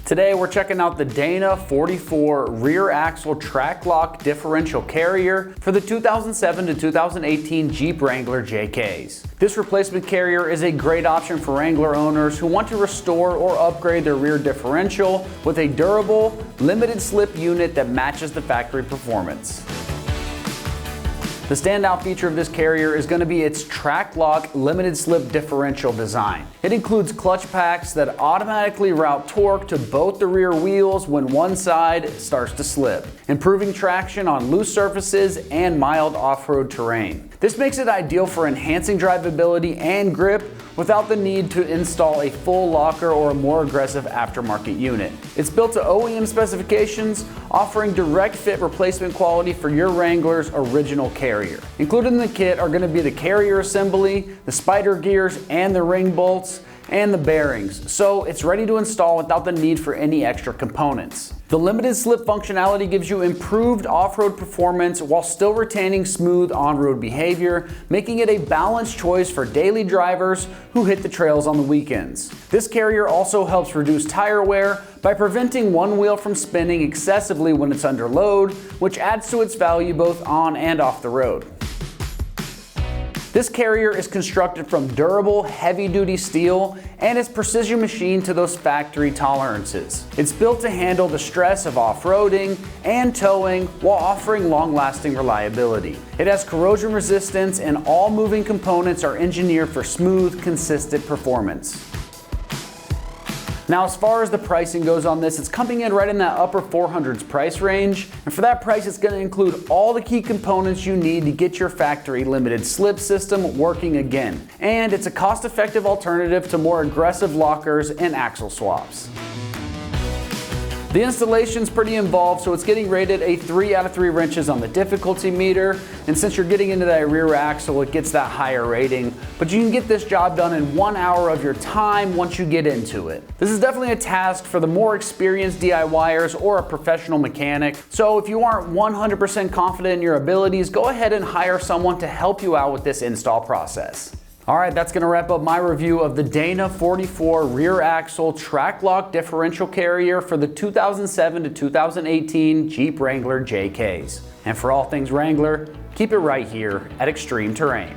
Today we're checking out the Dana 44 rear axle track lock differential carrier for the 2007 to 2018 Jeep Wrangler JKs. This replacement carrier is a great option for Wrangler owners who want to restore or upgrade their rear differential with a durable, limited slip unit that matches the factory performance. The standout feature of this carrier is going to be its track lock limited slip differential design. It includes clutch packs that automatically route torque to both the rear wheels when one side starts to slip, improving traction on loose surfaces and mild off-road terrain. This makes it ideal for enhancing drivability and grip without the need to install a full locker or a more aggressive aftermarket unit. It's built to OEM specifications, offering direct fit replacement quality for your Wrangler's original carrier. Included in the kit are going to be the carrier assembly, the spider gears, and the ring bolts, and the bearings, so it's ready to install without the need for any extra components. The limited slip functionality gives you improved off-road performance while still retaining smooth on-road behavior, making it a balanced choice for daily drivers who hit the trails on the weekends. This carrier also helps reduce tire wear by preventing one wheel from spinning excessively when it's under load, which adds to its value both on and off the road. This carrier is constructed from durable, heavy-duty steel and is precision machined to those factory tolerances. It's built to handle the stress of off-roading and towing while offering long-lasting reliability. It has corrosion resistance and all moving components are engineered for smooth, consistent performance. Now, as far as the pricing goes on this, it's coming in right in that upper 400s price range. And for that price, it's going to include all the key components you need to get your factory limited slip system working again. And it's a cost-effective alternative to more aggressive lockers and axle swaps. The installation's pretty involved, so it's getting rated a 3 out of 3 wrenches on the difficulty meter, and since you're getting into that rear axle, it gets that higher rating, but you can get this job done in 1 hour of your time once you get into it. This is definitely a task for the more experienced DIYers or a professional mechanic, so if you aren't 100% confident in your abilities, go ahead and hire someone to help you out with this install process. Alright, that's going to wrap up my review of the Dana 44 rear axle track lock differential carrier for the 2007 to 2018 Jeep Wrangler JKs. And for all things Wrangler, keep it right here at Extreme Terrain.